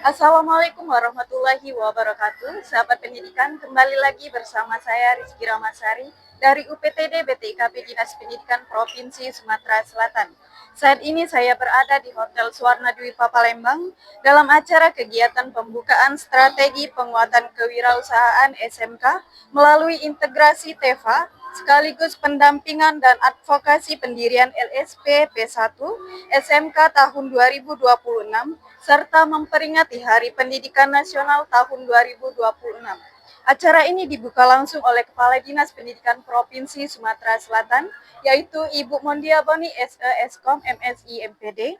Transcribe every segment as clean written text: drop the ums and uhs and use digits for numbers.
Assalamualaikum warahmatullahi wabarakatuh. Sahabat pendidikan, kembali lagi bersama saya Rizky Ramasari dari UPTD BTIKP Dinas Pendidikan Provinsi Sumatera Selatan. Saat ini saya berada di Hotel Suwarna Dwipa Palembang dalam acara kegiatan pembukaan strategi penguatan kewirausahaan SMK melalui integrasi TEVA sekaligus pendampingan dan advokasi pendirian LSP P1 SMK tahun 2026 serta memperingati Hari Pendidikan Nasional tahun 2026. Acara ini dibuka langsung oleh Kepala Dinas Pendidikan Provinsi Sumatera Selatan, yaitu Ibu Mondia Boni SE-Eskom MSI MPD,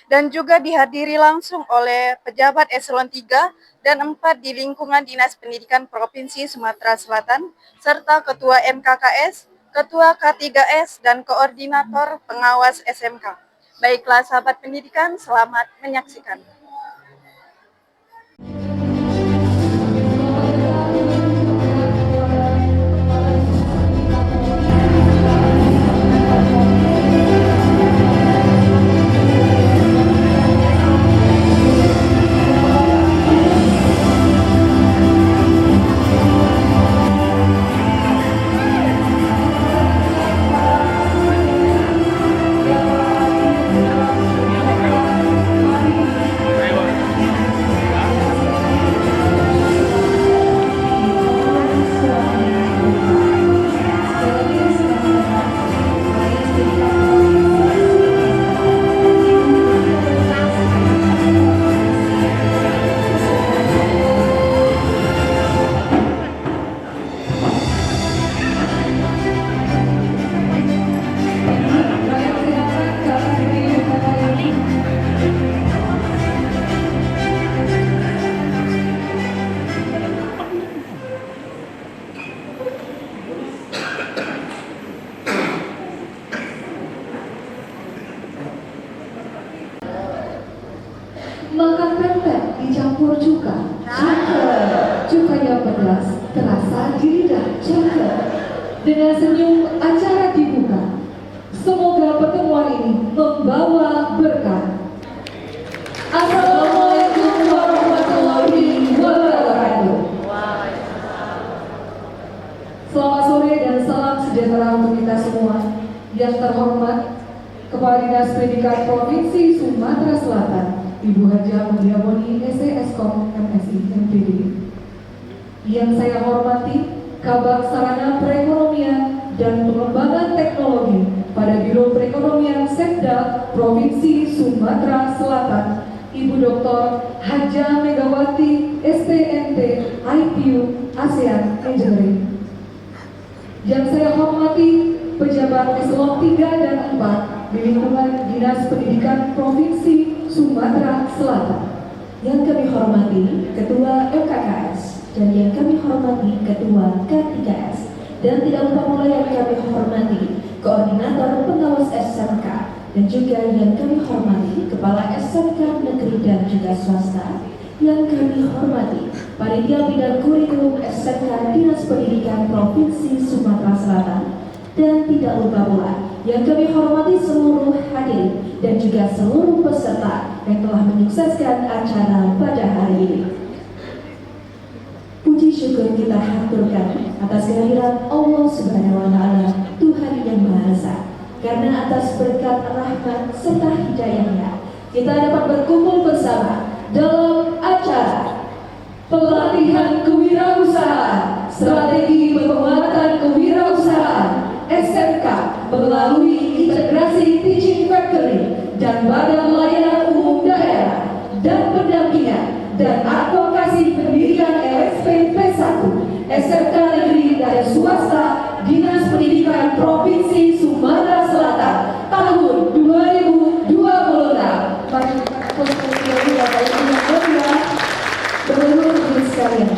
dan juga dihadiri langsung oleh pejabat eselon 3 dan 4 di lingkungan Dinas Pendidikan Provinsi Sumatera Selatan, serta Ketua MKKS, Ketua K3S, dan Koordinator Pengawas SMK. Baiklah sahabat pendidikan, selamat menyaksikan. Makan pempek dicampur cuka, cuka yang pedas terasa di lidah, Dengan senyum acara dibuka. Semoga pertemuan ini membawa berkah. Assalamualaikum warahmatullahi wabarakatuh. Selamat sore dan salam sejahtera untuk kita semua. Yang terhormat Kepala Dinas Pendidikan Provinsi Sumatera Selatan, Ibu Haja Mondia Boni SE-Eskom MSI MPD. Yang saya hormati Kabag Sarana Perekonomian dan Pengembangan Teknologi pada Biro Perekonomian Sekda Provinsi Sumatera Selatan, Ibu Dr. Haja Megawati STNT IPU ASEAN Engineering. Yang saya hormati pejabat eselon 3 dan 4 di lingkungan Dinas Pendidikan Provinsi Sumatera Selatan. Yang kami hormati Ketua MKKS dan yang kami hormati Ketua K3S, dan tidak lupa pula yang kami hormati Koordinator Pengawas SMK, dan juga yang kami hormati Kepala SMK Negeri dan juga swasta, yang kami hormati Panitia Bidang Kurikulum SMK Dinas Pendidikan Provinsi Sumatera Selatan, dan tidak lupa pula yang kami hormati seluruh hadirin dan juga seluruh peserta yang telah menyukseskan acara pada hari ini. Puji syukur kita haturkan atas kehadiran Allah Subhanahu wa Ta'ala, Tuhan yang Maha Esa, karena atas berkat rahmat serta hidayahnya kita dapat berkumpul bersama dalam acara pelatihan kewirausahaan, strategi penguatan kewirausahaan SMK melalui integrasi teaching factory dan badan layanan umum daerah dan pendampingan dan advokasi pendirian LSP P1 SMK Negeri dan swasta Dinas Pendidikan Provinsi Sumatera Selatan tahun 2026. Teman-teman sekalian,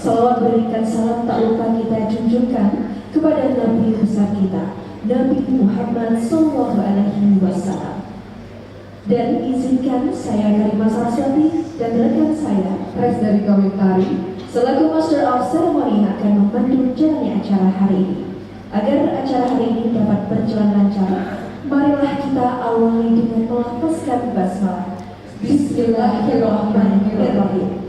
salawat berikan salam tak lupa kita junjungkan kepada Nabi besar kita, Nabi Muhammad SAW. Dan izinkan saya Karimah Saraswati dan rekan saya Res dari Kawitari selaku Master of Ceremony akan memandu jalannya acara hari ini. Agar acara hari ini dapat berjalan lancar, marilah kita awali dengan melafazkan basmalah. Bismillahirrahmanirrahim.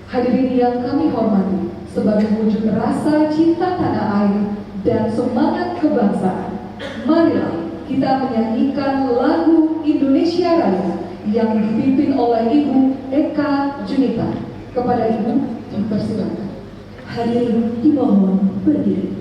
Hadirin yang kami hormati, sebagai wujud rasa cinta tanah air dan semangat kebangsaan, marilah kita menyanyikan lagu Indonesia Raya yang dipimpin oleh Ibu Eka Junita. Kepada Ibu, dipersilakan. Hadirin dimohon berdiri.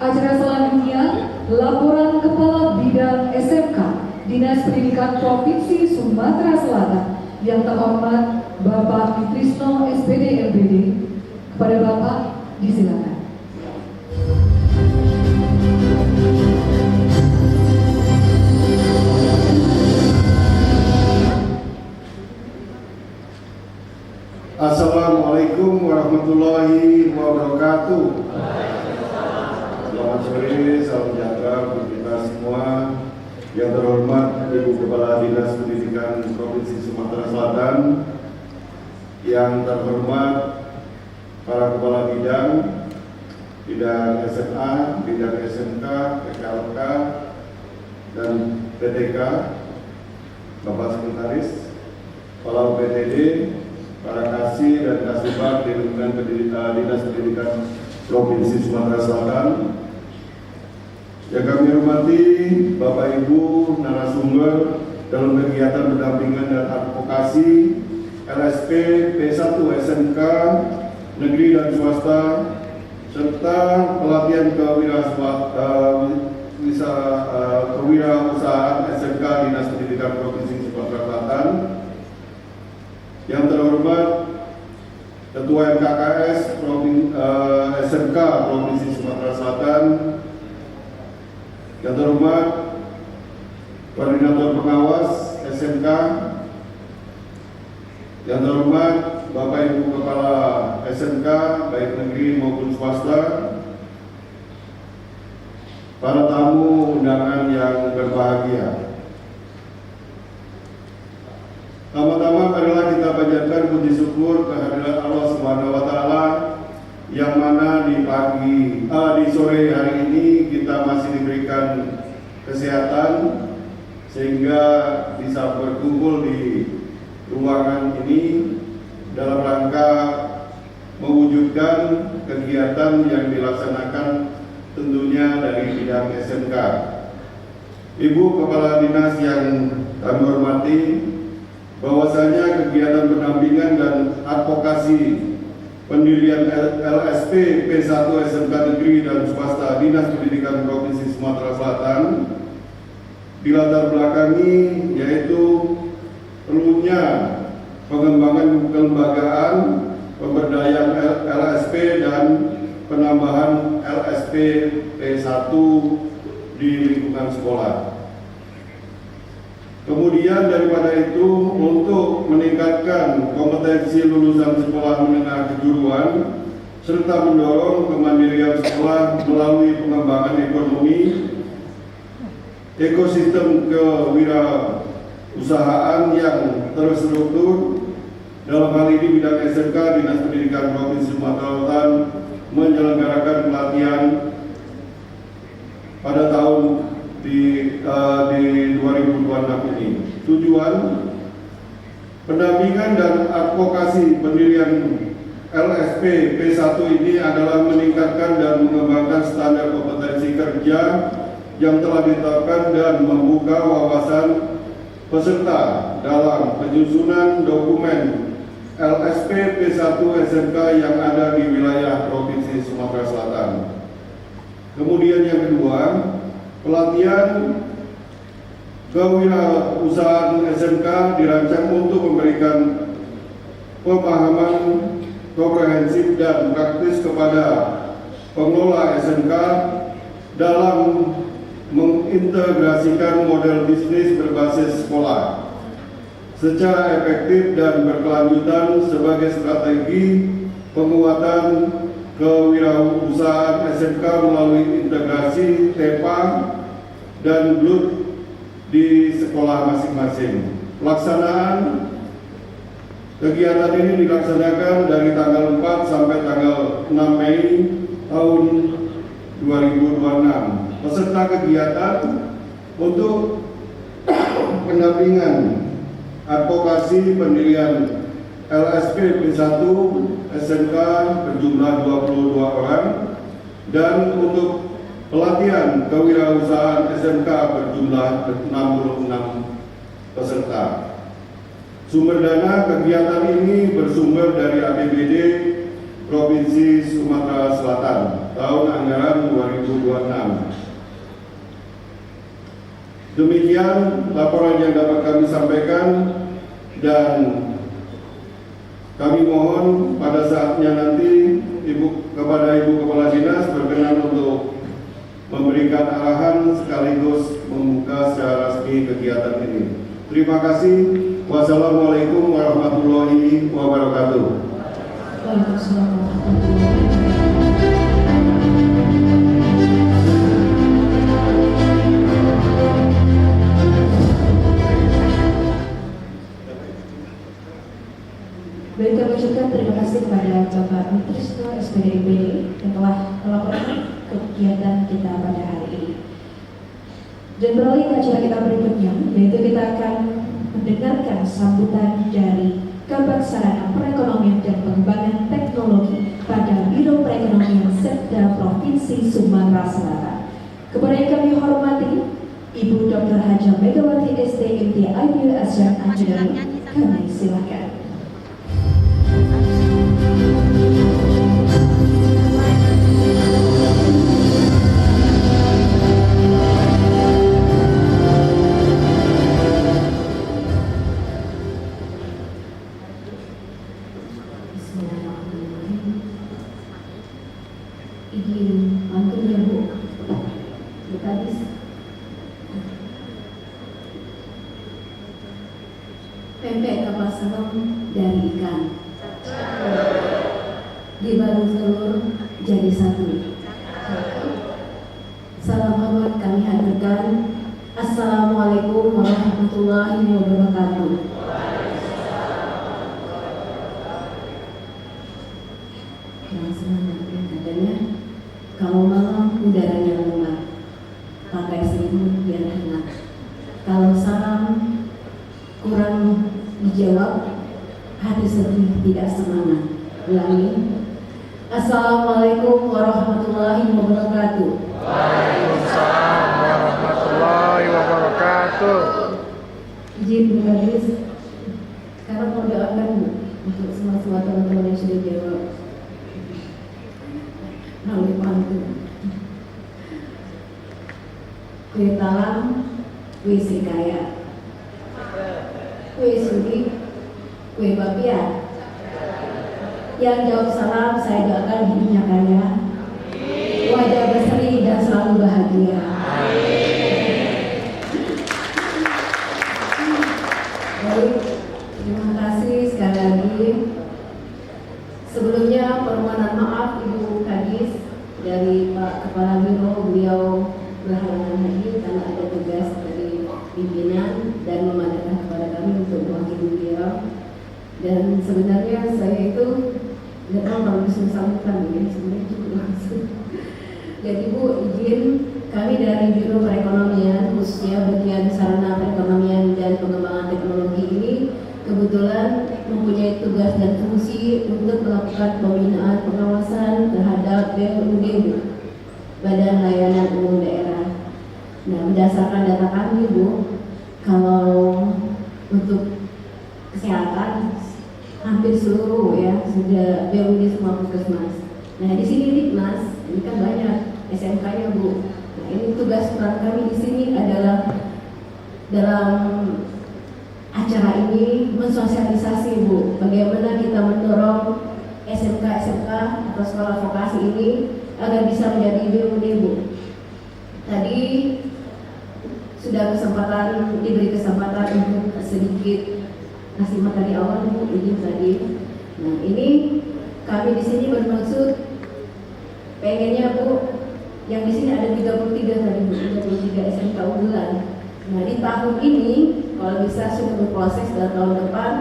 Acara selanjutnya, laporan Kepala Bidang SMK Dinas Pendidikan Provinsi Sumatera Selatan yang terhormat Bapak Trisno SPD MPD. Kepada Bapak, disilakan. Assalamualaikum warahmatullahi wabarakatuh. Selamat sore, salam sejahtera untuk kita semua. Yang terhormat Ibu Kepala Dinas Pendidikan Provinsi Sumatera Selatan, yang terhormat para Kepala Bidang SMA, Bidang SMK, PKLK, dan PTK, Bapak Sekretaris, Kepala UPTD, para kasih dan kasubag di lingkungan Dinas Pendidikan Provinsi Sumatera Selatan. Yang kami hormati Bapak Ibu narasumber dalam kegiatan pendampingan dan advokasi LSP P1 SMK negeri dan swasta serta pelatihan kewirausahaan SMK Dinas Pendidikan Provinsi Sumatera Selatan. Yang terhormat Ketua MKKS SMK Provinsi Sumatera Selatan, yang terhormat Koordinator Pengawas SMK, yang terhormat Bapak Ibu Kepala SMK baik negeri maupun swasta, para tamu undangan yang berbahagia. Pertama-tama marilah kita panjatkan puji syukur kehadirat Allah Subhanahu wa taala yang mana di sore hari ini kita masih diberikan kesehatan sehingga bisa berkumpul di ruangan ini dalam rangka mewujudkan kegiatan yang dilaksanakan tentunya dari bidang SMK. Ibu Kepala Dinas yang kami hormati, bahwasanya kegiatan pendampingan dan advokasi pendirian LSP P1 SMK Negeri dan Swasta Dinas Pendidikan Provinsi Sumatera Selatan dilatar belakangi yaitu perlunya pengembangan kelembagaan, pemberdayaan LSP dan penambahan LSP P1 di lingkungan sekolah. Kemudian daripada itu, untuk meningkatkan kompetensi lulusan sekolah menengah kejuruan serta mendorong kemandirian sekolah melalui pengembangan ekonomi, ekosistem kewirausahaan yang terstruktur, dalam hal ini bidang SMK Dinas Pendidikan Provinsi Sumatera Selatan menyelenggarakan pelatihan pada tahun di 2026 ini. Tujuan pendampingan dan advokasi pendirian LSP P1 ini adalah meningkatkan dan mengembangkan standar kompetensi kerja yang telah ditetapkan dan membuka wawasan peserta dalam penyusunan dokumen LSP P1 SMK yang ada di wilayah Provinsi Sumatera Selatan. Kemudian yang kedua, pelatihan kewirausahaan SMK dirancang untuk memberikan pemahaman komprehensif dan praktis kepada pengelola SMK dalam mengintegrasikan model bisnis berbasis sekolah secara efektif dan berkelanjutan sebagai strategi penguatan kewirausahaan SMK melalui integrasi TEPA dan BLUT di sekolah masing-masing. Pelaksanaan kegiatan ini dilaksanakan dari tanggal 4 sampai tanggal 6 Mei tahun 2026. Peserta kegiatan untuk pendampingan advokasi pendirian LSP P1 SMK berjumlah 22 orang dan untuk pelatihan kewirausahaan SMK berjumlah 66 peserta. Sumber dana kegiatan ini bersumber dari APBD Provinsi Sumatera Selatan tahun anggaran 2026. Demikian laporan yang dapat kami sampaikan, dan kami mohon pada saatnya nanti kepada Ibu Kepala Dinas berkenan untuk memberikan arahan sekaligus membuka secara resmi kegiatan ini. Terima kasih. Wassalamualaikum warahmatullahi wabarakatuh. Waalaikumsalam warahmatullahi wabarakatuh. Baik, kami ucapkan terima kasih kepada Bapak Mitrisno SPDIP yang telah melaporkan kegiatan kita pada hari ini. Dan beralih ke acara kita berikutnya, yaitu kita akan mendengarkan sambutan dari Kabag Sarana Perekonomian dan Pengembangan Teknologi pada Biro Perekonomian Setda Provinsi Sumatera Selatan. Kepada yang kami hormati, Ibu Dr. Haja Megawati SDMT IPU Asian Engineering, kami silakan. Izin pantun ya Bu, Bu Kadis. Pempek kapal selam dari ikan, dibalut telur jadi satu. Salam hormat kami haturkan. Assalamualaikum warahmatullahi wabarakatuh. Yang semangat katanya, kalau malam udaranya lembab, pakai selimut biar hangat. Kalau salam kurang dijawab, hati sedih tidak semangat. Ulangi. Assalamualaikum warahmatullahi wabarakatuh. Waalaikumsalam warahmatullahi wabarakatuh. Izin Bu Kadis, sekarang mau doakan Bu untuk semua teman-teman yang sudah jawab melalui pantun. Kue talam, kue sikaya, kue sudi, kue bapia. Yang jawab salam saya doakan hidupnya kaya, wajah berseri dan selalu bahagia. Baik, terima kasih sekali lagi. Sebelumnya permohonan maaf Ibu Kadis dari Pak Kepala Biro, beliau berhalangan hadir karena ada tugas dari pimpinan dan memandatkan kepada kami untuk mewakili beliau. Dan sebenarnya saya itu tidak tahu kalau disuruh sambutan, ya sebenarnya cukup Jadi Bu, izin kami dari Biro Perekonomian, khususnya bagian sarana perekonomian dan pengembangan teknologi ini, kebetulan mempunyai tugas dan fungsi untuk melakukan pembinaan pengawasan terhadap BUMD, Badan Layanan Umum Daerah. Nah, berdasarkan data kami Bu, kalau untuk kesehatan hampir seluruh ya sudah BUMD semua puskesmas. Nah, di sini Diknas ini kan banyak SMK-nya Bu. Nah, ini tugas peran kami di sini adalah dalam acara ini mensosialisasi Bu, bagaimana kita mendorong SMK atau sekolah vokasi ini agar bisa menjadi BUMD Bu. Tadi sudah diberi kesempatan untuk sedikit kasih materi awal Bu, izin tadi. Nah, ini kami di sini bermaksud pengennya Bu, yang di sini ada 33 tadi Bu, 33 SMK unggulan. Nah, di tahun ini kalau bisa sudah berproses dan tahun depan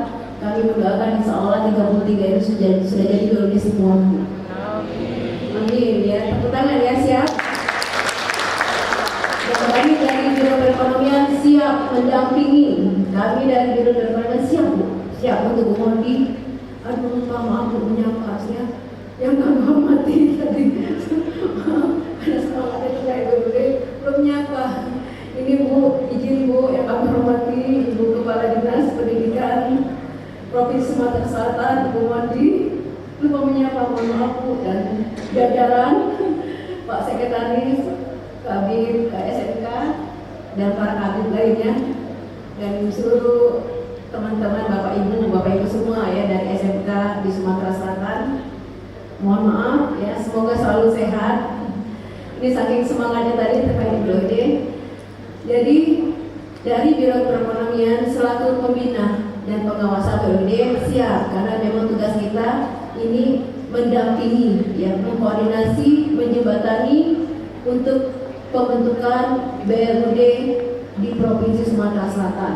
kami mendoakan insya Allah 33 itu sudah jadi BUMD semua. Amin ya, tepuk tangan ya, siap. Dan kami dari Biro Perekonomian siap mendampingi. Kami dari Biro Perekonomian siap Bu, siap untuk mengundi. Aduh, lupa maaf Bu, menyapa ya. Yang kami hormati tadi. Ada semangat itu kayak BUMD belum menyapa. Ini Bu, izin Bu yang kami hormati Ibu Kepala Dinas Pendidikan Provinsi Sumatera Selatan, Ibu Mondi, lupa menyapa, mohon maaf Bu, dan jajaran Pak Sekretaris, Kabid SMK, dan para kabid lainnya, dan seluruh teman-teman Bapak Ibu semua ya dari SMK di Sumatera Selatan. Mohon maaf ya, semoga selalu sehat. Ini saking semangatnya tadi terkait BUMD. Jadi dari Biro Perekonomian selaku pembina dan pengawasan BUMD siap, karena memang tugas kita ini mendampingi, ya, mengkoordinasi, menjembatani untuk pembentukan BUMD di Provinsi Sumatera Selatan.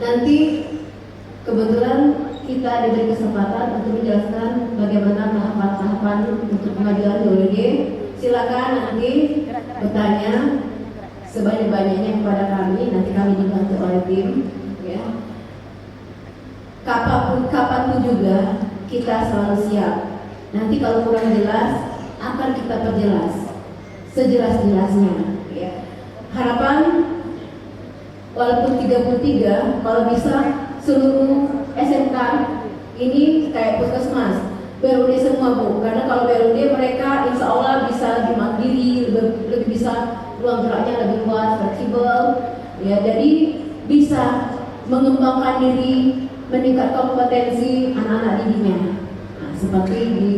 Nanti kebetulan kita diberi kesempatan untuk menjelaskan bagaimana tahapan-tahapan untuk pengajuan BUMD. Silakan nanti bertanya sebanyak-banyaknya kepada kami, nanti kami dibantu oleh tim ya. Kapanpun juga kita selalu siap. Nanti kalau kurang jelas akan kita perjelas sejelas-jelasnya ya. Harapan walaupun 33, kalau bisa seluruh SMK ini kayak puskesmas BUMD semua Bu, karena kalau BUMD mereka insya Allah bisa lebih mandiri, lebih bisa ruang geraknya lebih luas, fleksibel ya, jadi bisa mengembangkan diri, meningkatkan kompetensi anak-anak didiknya. Nah, seperti di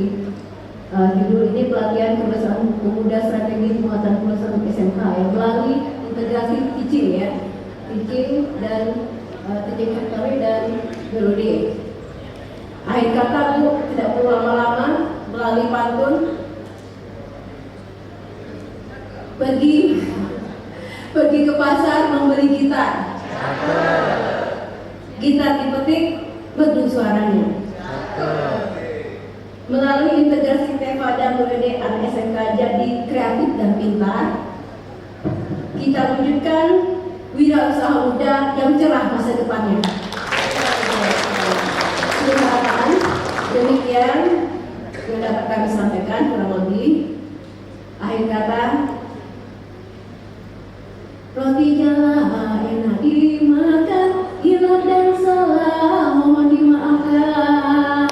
judul ini pelatihan kebiasaan pemuda strategi penguatan kebiasaan SMK ya, melalui integrasi teaching ya, teaching dan teaching factory dan BUMD. Akhir kata Bu, tidak perlu lama-lama, melalui pantun pergi ke pasar membeli gitar. Gitar dipetik, merdu suaranya. Melalui integrasi TEFA dan BUMD anak SMK jadi kreatif dan pintar, kita wujudkan wirausaha muda yang cerah masa depannya. Demikian yang dapat kami sampaikan kurang lebih. Akhir kata, roti jala enak dimakan, hilaf dan salah mohon dimaafkan.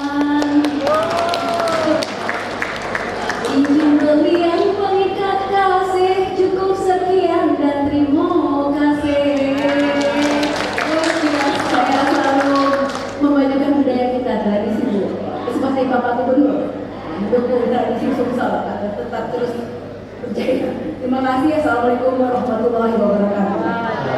Izin belian pengikat kasih, cukup sekian dan terima kasih. Saya selalu memajukan budaya kita, tradisi Bu. Seperti Bapak Gubernur mendukung tradisi Sumsel agar tetap terus berjaya. Terima kasih. Assalamualaikum warahmatullahi wabarakatuh.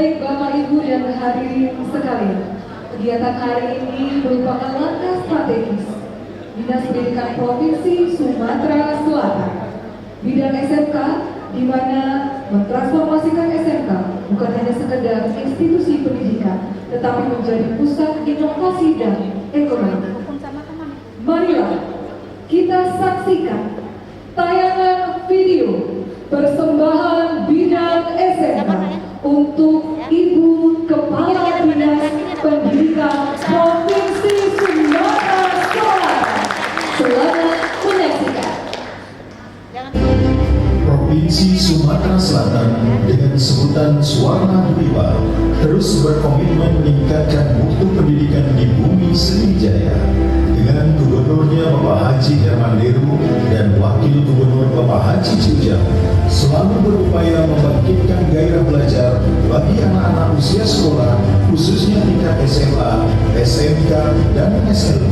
Baik Bapak Ibu dan hadirin sekalian, kegiatan hari ini merupakan langkah strategis Dinas Pendidikan Provinsi Sumatera Selatan bidang SMK, di mana mentransformasikan SMK bukan hanya sekedar institusi pendidikan, tetapi menjadi pusat inovasi dan ekonomi. Marilah kita saksikan tayangan video persembahan bidang SMK untuk Ibu Kepala Dinas Pendidikan Provinsi Sumatera Selatan. Selamat menyaksikan. Provinsi Sumatera Selatan dengan sebutan Suwarna Dwipa terus berkomitmen meningkatkan mutu pendidikan di bumi Sriwijaya dengan Gubernurnya Bapak Haji Herman Deru dan Wakil Gubernur Bapak Haji Jujang selalu berupaya membangkitkan gairah belajar bagi anak-anak usia sekolah khususnya tingkat SMA, SMK, dan SLB.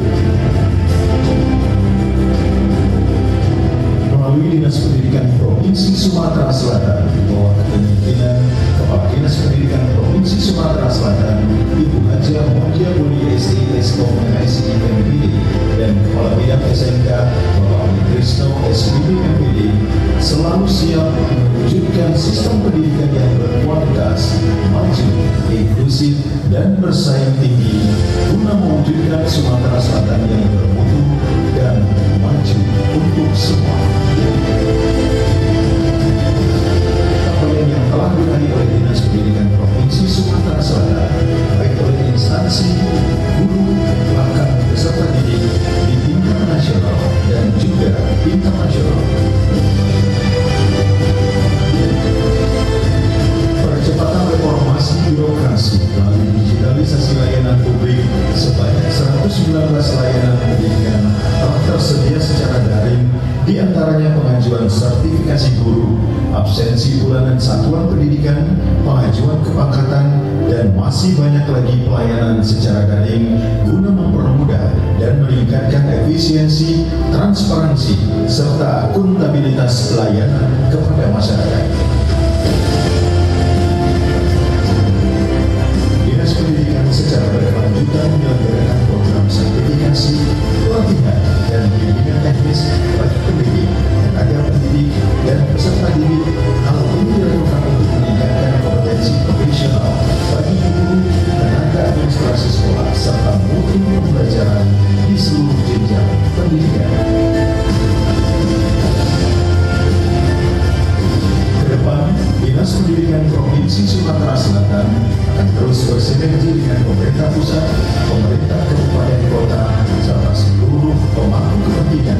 Melalui Dinas Pendidikan Provinsi Sumatera Selatan di bawah kepemimpinan Kepala Dinas Pendidikan Provinsi Sumatera Selatan Ibu Haja Mondia Buni SD Eskom MSI MPD dan Kepala Bidang SMK Bapak Trisno SPB MPD selalu siap mewujudkan sistem pendidikan yang berkualitas, maju, inklusif, dan bersaing tinggi guna mewujudkan Sumatera Selatan yang bermutu dan maju untuk semua. Capaian yang telah diraih oleh Dinas Pendidikan Provinsi Sumatera Selatan, baik oleh instansi, guru, bahkan peserta didik di tingkat nasional dan juga internasional. Percepatan reformasi birokrasi melalui digitalisasi layanan publik sebanyak 119 layanan pendidikan telah tersedia secara daring, di antaranya pengajuan sertifikasi guru, absensi bulanan satuan pendidikan, pengajuan kepangkatan, dan masih banyak lagi pelayanan secara daring guna mempermudah dan meningkatkan efisiensi, transparansi, serta akuntabilitas layanan kepada masyarakat. Dinas Pendidikan secara berkelanjutan menyelenggarakan program sertifikasi, pelatihan, dan bimbingan teknis bagi pendidik, tenaga pendidik, dan peserta didik. Hal ini dilakukan untuk meningkatkan kompetensi profesional bagi guru, tenaga administrasi sekolah, serta mutu pembelajaran di seluruh jenjang pendidikan. Kedepan, Dinas Pendidikan Provinsi Sumatera Selatan akan terus bersinergi dengan pemerintah pusat, pemerintah kabupaten kota, serta seluruh pemangku kepentingan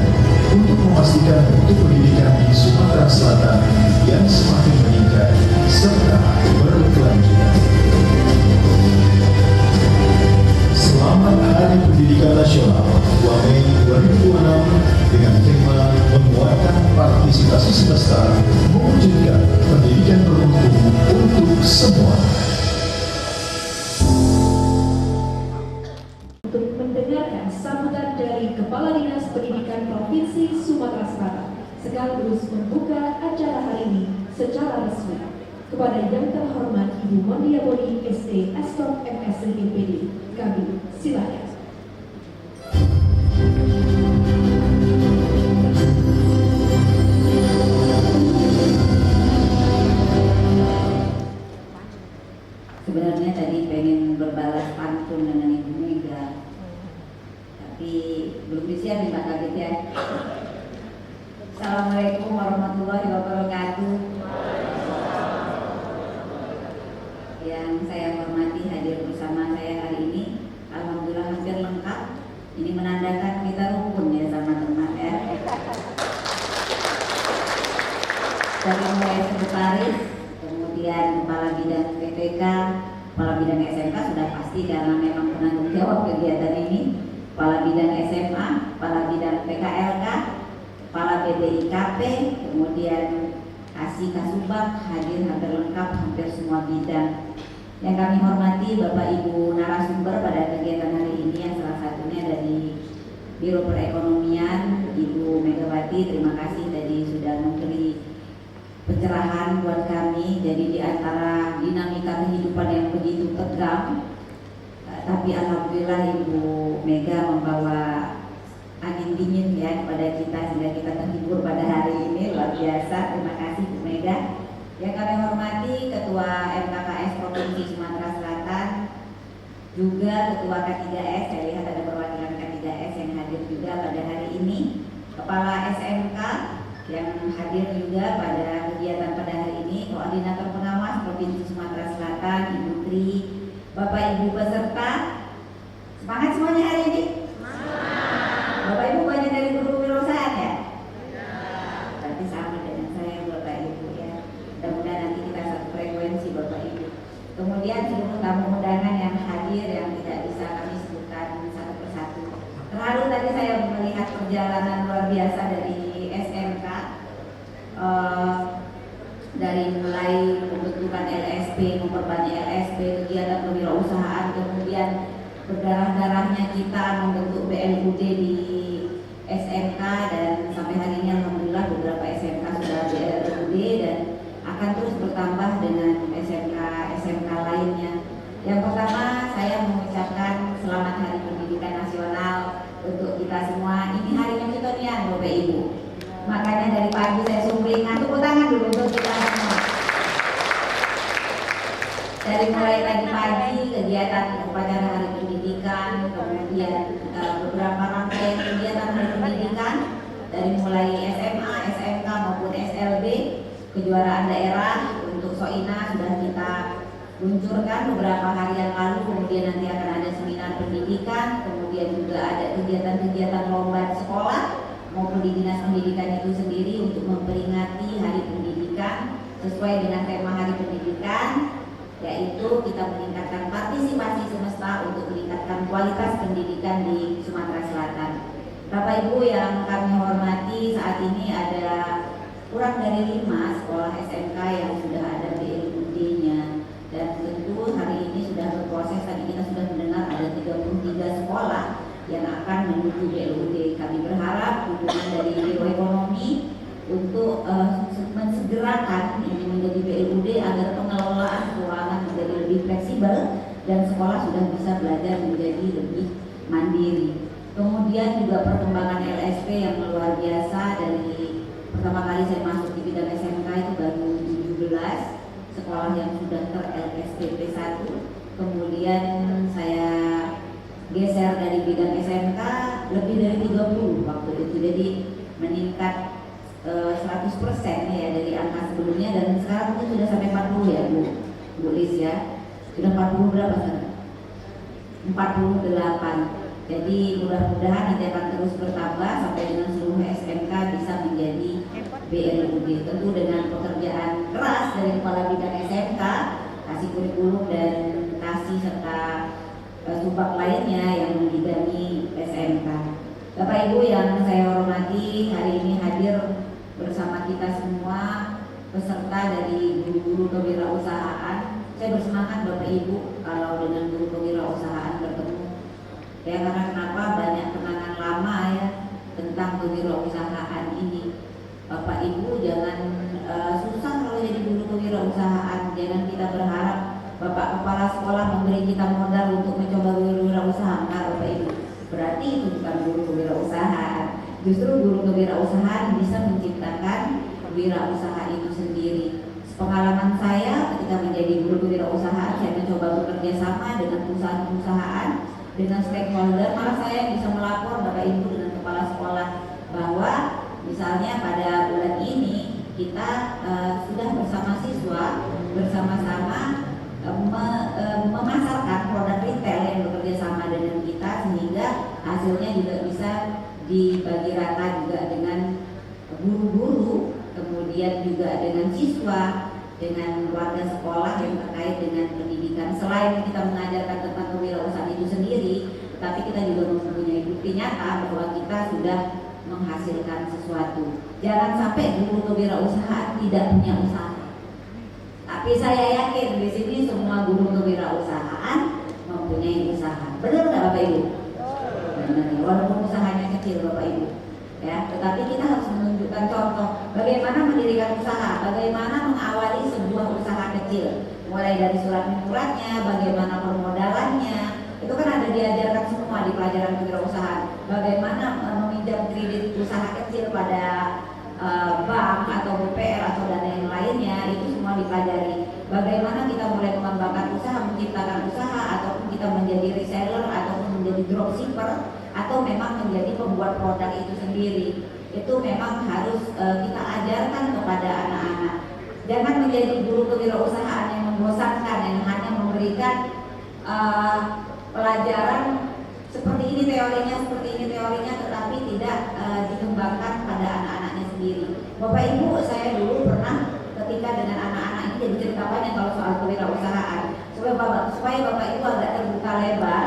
untuk memastikan mutu pendidikan di Sumatera Selatan yang semakin meningkat serta berkelanjutan. Selamat Hari Pendidikan Nasional 2 Mei 2026 dengan tema menguatkan partisipasi semesta, mewujudkan pendidikan bermutu untuk semua. Untuk mendengarkan sambutan dari Kepala Dinas Pendidikan Provinsi Sumatera Selatan sekaligus membuka acara hari ini secara resmi, kepada yang terhormat Ibu Mondia Boni SD Eskom MSI MPD, kami silakan. Sebenarnya tadi pengen berbalas pantun dengan Ibu Mega, tapi belum disiap nih Pak Kabit ya. Assalamualaikum warahmatullahi wabarakatuh. Yang saya hormati hadir bersama saya hari ini, alhamdulillah hampir lengkap. Ini menandakan kita rukun ya sama teman ya. Dari mulai sekretaris, kemudian kepala bidang PPK, kepala bidang SMK sudah pasti karena memang penanggung jawab kegiatan ini, kepala bidang SMA, kepala bidang PKLK, kepala BDIKP, kemudian Kasih Kasubag hadir hampir lengkap, hampir semua bidang. Yang kami hormati Bapak Ibu narasumber pada kegiatan hari ini, yang salah satunya dari Biro Perekonomian Ibu Megawati, terima kasih tadi sudah memberi pencerahan buat kami. Jadi di antara dinamika kehidupan yang begitu tegang, tapi alhamdulillah Ibu Mega membawa angin dingin ya kepada kita sehingga kita terhibur pada hari ini. Luar biasa, terima kasih Bu Mega. Yang kami hormati Ketua MKKS Provinsi Sumatera Selatan, juga Ketua K3S, saya lihat ada perwakilan K3S yang hadir juga pada hari ini, Kepala SMK yang hadir juga pada kegiatan pada hari ini, Koordinator Pengawas Provinsi Sumatera Selatan, Ibu Tri, Bapak Ibu peserta, semangat semuanya hari ini? Bapak Ibu banyak dari guru kewirausahaan ya? Berarti sama dengan saya Bapak Ibu ya. Mudah-mudahan nanti kita satu frekuensi Bapak Ibu. Kemudian seluruh tamu undangan yang hadir yang tidak bisa kami sebutkan satu persatu. Terlalu tadi saya melihat perjalanan luar biasa dari SMK, dari mulai pembentukan LSP, memperbanyak LSP, kegiatan kewirausahaan, kemudian berdarah-darahnya kita membentuk BLUD di SMK, dan sampai hari ini alhamdulillah beberapa SMK sudah BLUD dan akan terus bertambah dengan SMK lainnya. Yang pertama saya mengucapkan selamat Hari Pendidikan Nasional untuk kita semua. Ini harinya kita nih Bapak Ibu. Makanya dari pagi saya sumringah, tepuk tangan dulu untuk kita semua. Dari mulai tadi pagi kegiatan upacara Hari Pendidikan, kemudian beberapa rangkaian kegiatan Hari Pendidikan dari mulai SMA, SMK maupun SLB, kejuaraan daerah untuk Soina sudah kita luncurkan beberapa hari yang lalu. Kemudian nanti akan ada seminar pendidikan, kemudian juga ada kegiatan-kegiatan lomba sekolah maupun di dinas pendidikan itu sendiri untuk memperingati Hari Pendidikan sesuai dengan tema Hari Pendidikan, yaitu kita meningkatkan partisipasi semesta untuk meningkatkan kualitas pendidikan di Sumatera Selatan. Bapak Ibu yang kami hormati, saat ini ada kurang dari 5 sekolah SMK yang sudah ada BLUD-nya, dan tentu hari ini sudah berproses. Tadi kita sudah mendengar ada 33 sekolah yang akan menuju BLUD. Kami berharap dukungan dari Biro Ekonomi untuk mensegerakan ini menjadi BLUD agar pengelolaan keuangan menjadi lebih fleksibel dan sekolah sudah bisa belajar menjadi lebih mandiri. Kemudian juga perkembangan LSP yang luar biasa. Dari pertama kali saya masuk di bidang SMK itu baru 17 sekolah yang sudah ter-LSPP 1. Kemudian saya geser dari bidang SMK lebih dari 30 waktu itu, jadi meningkat 100% ya dari angka sebelumnya, dan sekarang itu sudah sampai 40 ya Bu Lis ya. Sudah 40 berapa sekarang? 48. Jadi mudah-mudahan nanti akan terus bertambah sampai dengan seluruh SMK bisa menjadi BLUD. Tentu dengan pekerjaan keras dari kepala bidang SMK, kasih kurikulum dan kasih serta subbak lainnya yang membidangi SMK. Bapak Ibu yang saya hormati, hari ini hadir bersama kita semua peserta dari guru-guru kewirausahaan. Saya bersemangat Bapak Ibu kalau dengan guru kewirausahaan bertemu. Ya, karena kenapa banyak kenangan lama ya tentang kewirausahaan ini. Bapak Ibu jangan susah kalau jadi guru kewirausahaan. Jangan kita berharap Bapak Kepala Sekolah memberi kita modal untuk mencoba wirausaha. Enggak Bapak Ibu, berarti itu bukan guru kewirausahaan. Justru guru kewirausahaan bisa menciptakan wirausaha itu sendiri. Pengalaman saya ketika menjadi guru kewirausahaan, saya mencoba bekerja sama dengan perusahaan-perusahaan, dengan stakeholder. Malah saya bisa melapor Bapak Ibu dengan kepala sekolah bahwa misalnya pada bulan ini kita sudah bersama siswa bersama-sama memasarkan produk retail yang bekerja sama dengan kita, sehingga hasilnya juga bisa dibagi rata juga dengan guru-guru, kemudian juga dengan siswa, dengan warga sekolah yang terkait dengan pendidikan. Selain kita mengajarkan tentang kewirausahaan itu sendiri, tapi kita juga mempunyai bukti nyata bahwa kita sudah menghasilkan sesuatu. Jangan sampai guru kewirausahaan tidak punya usaha. Tapi saya yakin di sini semua guru kewirausahaan mempunyai usaha. Benar nggak Bapak Ibu? Benar ya, walaupun usahanya kecil Bapak Ibu. Ya, tetapi kita harus menunjukkan contoh bagaimana bagaimana mendirikan usaha, bagaimana mengawali sebuah usaha kecil, mulai dari surat menyuratnya, bagaimana permodalannya, itu kan ada diajarkan semua di pelajaran kewirausahaan. Bagaimana meminjam kredit usaha kecil pada bank atau BPR atau dana yang lainnya, itu semua dipelajari. Bagaimana kita mulai mengembangkan usaha, menciptakan usaha, ataupun kita menjadi reseller, ataupun menjadi dropshipper, atau memang menjadi pembuat produk itu sendiri. Itu memang harus kita ajarkan kepada anak-anak. Jangan menjadi guru kewirausahaan yang membosankan, yang hanya memberikan pelajaran seperti ini teorinya, tetapi tidak dikembangkan pada anak-anaknya sendiri. Bapak Ibu, saya dulu pernah ketika dengan anak-anak ini jadi cerita banyak kalau soal kewirausahaan, supaya Bapak Ibu agak terbuka lebar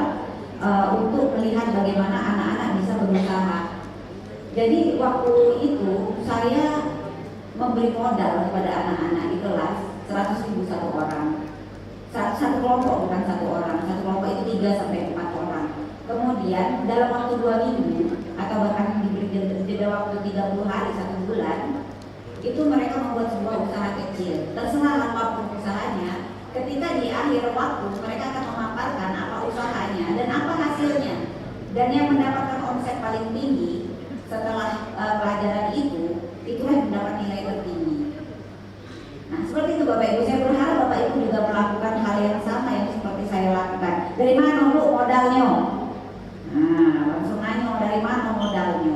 untuk melihat bagaimana anak-anak bisa berusaha. Jadi waktu itu saya memberi modal kepada anak-anak di kelas 100.000 satu orang. Satu kelompok, bukan satu orang. Satu kelompok itu 3 sampai 4 orang. Kemudian dalam waktu 2 minggu atau bahkan diberi jeda waktu 30 hari 1 bulan, itu mereka membuat sebuah usaha kecil. Terserah apapun usahanya, ketika di akhir waktu mereka akan memaparkan apa usahanya dan apa hasilnya. Dan yang mendapatkan omset paling tinggi setelah pelajaran itu, itulah yang mendapat nilai tertinggi. Nah, seperti itu Bapak Ibu. Saya berharap Bapak Ibu juga melakukan hal yang sama yang seperti saya lakukan. Dari mana Bu modalnya? Nah, langsung nanya dari mana modalnya.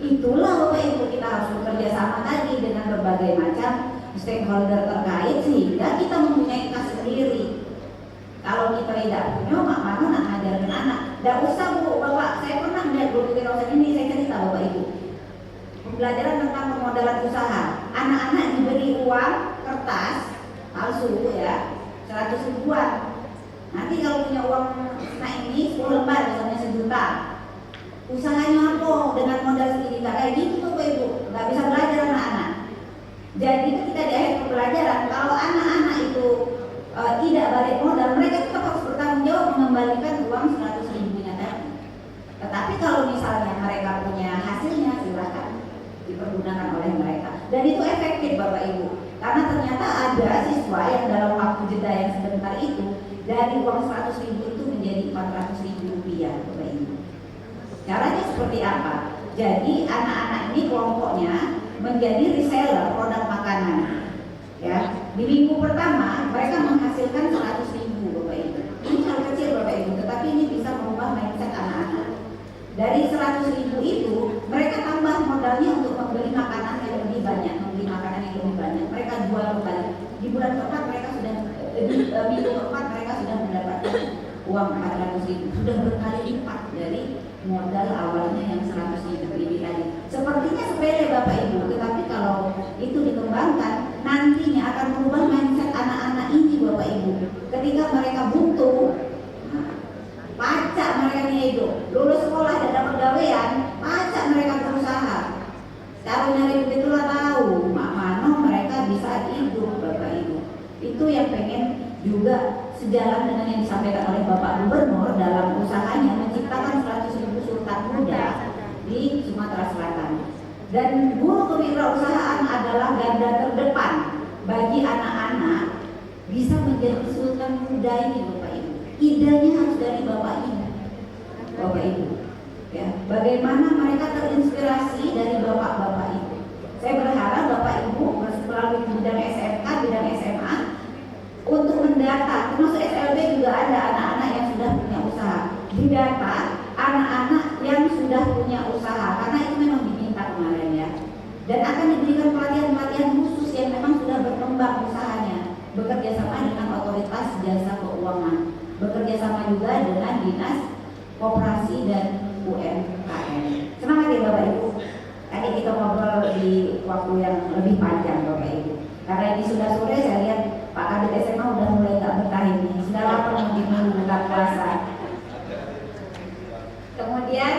Itulah Bapak Ibu, kita harus bekerja sama tadi dengan berbagai macam stakeholder terkait sehingga kita mempunyai kas sendiri. Kalau kita tidak punya, mana nak ngajarin anak? Tidak usah Bu, Bapak. Saya pernah melihat guru kewirausahaan ini, saya cerita Bapak Ibu. Pembelajaran tentang permodalan usaha. Anak-anak diberi uang kertas palsu ya, 100 ribuan. Nanti kalau punya uang nah ini 10 lembar misalnya 1 juta. Usahanya apa dengan modal segini? Nggak kayak gitu Bapak Ibu, nggak bisa belajar anak-anak. Jadi ketika di akhir pembelajaran, kalau anak-anak itu tidak balik modal, mereka tetap harus bertanggung jawab mengembalikan uang 100 ribunya tadi. Tetapi kalau misalnya mereka punya hasilnya, silakan dipergunakan oleh mereka. Dan itu efektif Bapak Ibu, karena ternyata ada siswa yang dalam waktu jeda yang sebentar itu dari uang 100 ribu itu menjadi 400 ribu rupiah Bapak Ibu. Caranya seperti apa? Jadi anak-anak ini kelompoknya menjadi reseller produk makanan. Ya, di minggu pertama mereka menghasilkan 100 ribu Bapak Ibu. Ini hal kecil Bapak Ibu, tetapi ini bisa mengubah mindset anak-anak. Dari 100 ribu itu mereka tambah modalnya untuk membeli makanan yang lebih banyak, mereka jual kembali. Di bulan keempat mereka sudah di minggu keempat mereka sudah mendapatkan uang 400 ribu, sudah berkali lipat dari modal awalnya yang 100 ribu ini tadi. Sepertinya sepele Bapak Ibu, tetapi kalau itu dikembangkan nantinya akan merubah mindset anak-anak ini Bapak Ibu. Ketika mereka butuh pacak mereka nih hidup, lulus sekolah dan dapat gawean, pacak mereka berusaha. Kalau nyari duit itulah tahu mana mereka bisa hidup Bapak Ibu. Itu yang pengen juga sejalan dengan yang disampaikan oleh Bapak Gubernur dalam usahanya menciptakan 100 ribu sultan muda di Sumatera Selatan. Dan guru kewirausahaan adalah garda terdepan bagi anak-anak bisa menjadi sultan muda ini Bapak Ibu. Idenya harus dari Bapak Ibu. Bapak Ibu. Ya, bagaimana mereka terinspirasi dari bapak-bapak Ibu. Saya berharap Bapak Ibu melalui bidang SMK, bidang SMA untuk mendata, termasuk SLB juga ada anak-anak yang sudah punya usaha. Didata anak-anak yang sudah punya usaha, karena itu memang diminta kemarin ya. Dan akan diberikan pelatihan-pelatihan khusus yang memang sudah berkembang usahanya, bekerja sama dengan otoritas jasa keuangan, bekerja sama juga dengan dinas koperasi dan UMKM. Semangat ya Bapak Ibu. Tadi kita ngobrol di waktu yang lebih panjang Bapak Ibu. Karena ini sudah sore, saya lihat Pak Kadit SMA udah mulai tak betah ini. Sudah lapar mungkin buka puasa. Kemudian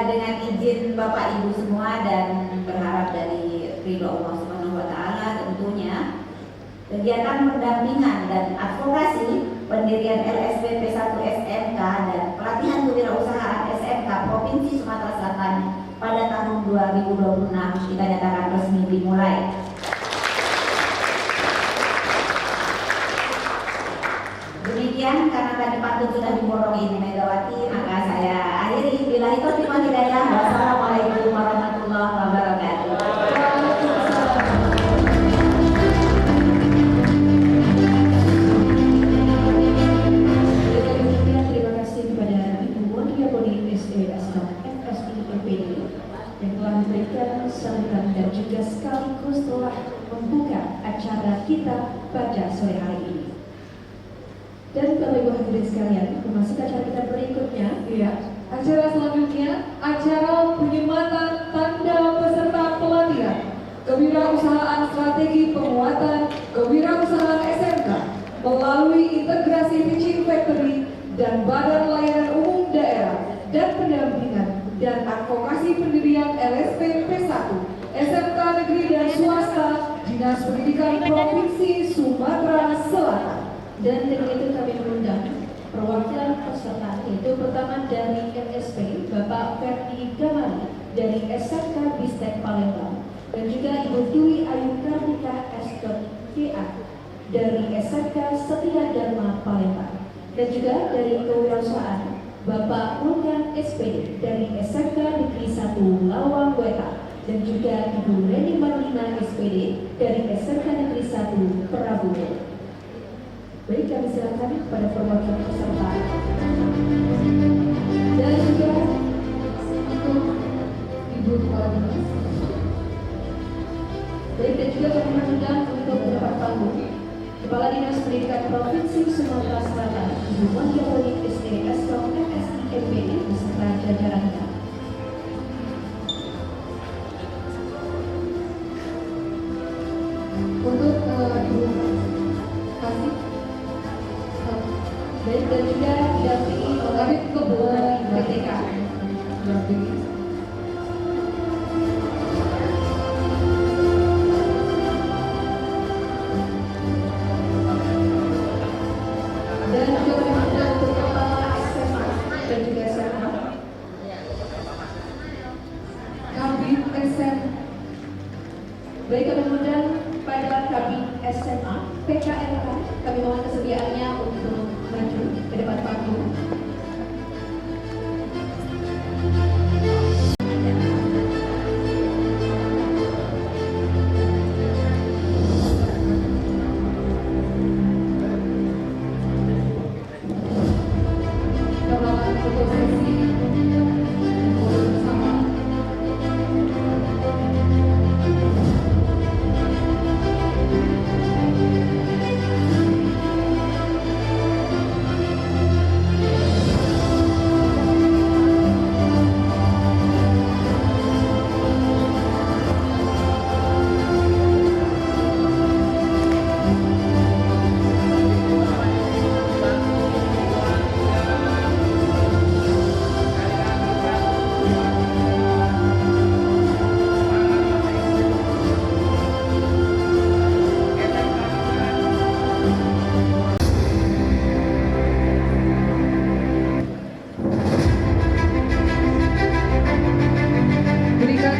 dengan izin Bapak Ibu semua dan berharap dari ridho Allah Subhanahu wa taala, tentunya kegiatan pendampingan dan advokasi pendirian LSPP 1 SMK dan pelatihan kewirausahaan SMK Provinsi Sumatera Selatan pada tahun 2026 kita nyatakan resmi dimulai. satu sudah diborongi Ibu Megawati, maka saya akhiri. Billahi taufiq wal hidayah. Wassalamualaikum warahmatullahi wabarakatuh. Terima kasih kepada Ibu Wadiaponi SDSK FSI LPD yang telah memberikan sambutan dan juga sekaligus telah membuka acara kita pada sore hari ini. Dan Bapak Ibu hadirin sekalian, memasuki acara kita berikutnya. Iya, acara selanjutnya, acara penyematan tanda peserta pelatihan kewirausahaan strategi penguatan kewirausahaan SMK melalui integrasi teaching factory dan Badan Layanan Umum Daerah dan pendampingan dan advokasi pendirian LSP P1 SMK Negeri dan Swasta Dinas Pendidikan Provinsi Sumatera Selatan. Dan dengan itu kami mengundang perwakilan peserta, yaitu pertama dari MSP Bapak Ferdi Gamali dari SMK Bistek Palembang, dan juga Ibu Dwi Ayu Kartika S.PA dari SMK Setia Dharma Palembang, dan juga dari kewirausahaan Bapak Mulkan SPD dari SMK Negeri 1 Lawang Wetan, dan juga Ibu Reni Marlina SPD dari SMK Negeri 1 Prabowo. Baik, kami silakan kepada perwakilan peserta. Dan juga untuk Ibu Kepala Dinas. Baik, dan juga kami mengundang untuk mendapat panggung Kepala Dinas Pendidikan Provinsi Sumatera Selatan, Ibu Wadiaponi SDSK FSI LPD beserta jajarannya. Untuk Ibu Kasih. Baik, dan juga didampingi oleh Ketua PTK. Dan juga mengundang untuk Kepala SMA dan juga SMA. Kabit SM. Baik, kami mengundang pada Kabit SMA PKLK. Kami mohon kesediaannya untuk maju ke depan panggung. Selamat foto sesi foto bersama. Berikan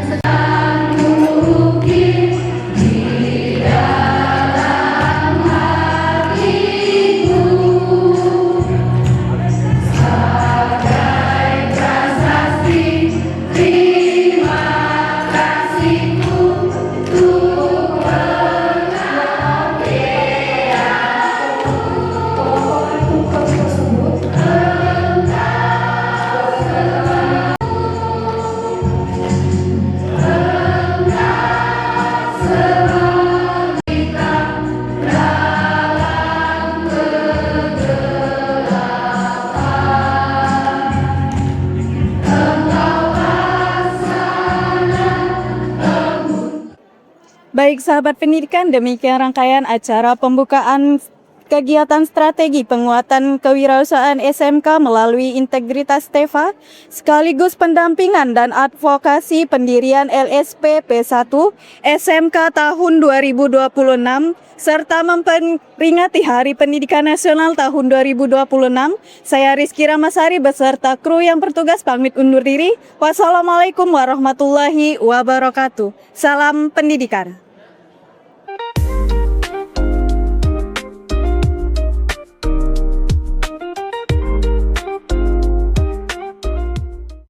Baik sahabat pendidikan, demikian rangkaian acara pembukaan kegiatan strategi penguatan kewirausahaan SMK melalui integritas TEFA sekaligus pendampingan dan advokasi pendirian LSP P1 SMK tahun 2026 serta memperingati Hari Pendidikan Nasional tahun 2026. Saya Rizky Ramasari beserta kru yang bertugas pamit undur diri. Wassalamualaikum warahmatullahi wabarakatuh. Salam pendidikan.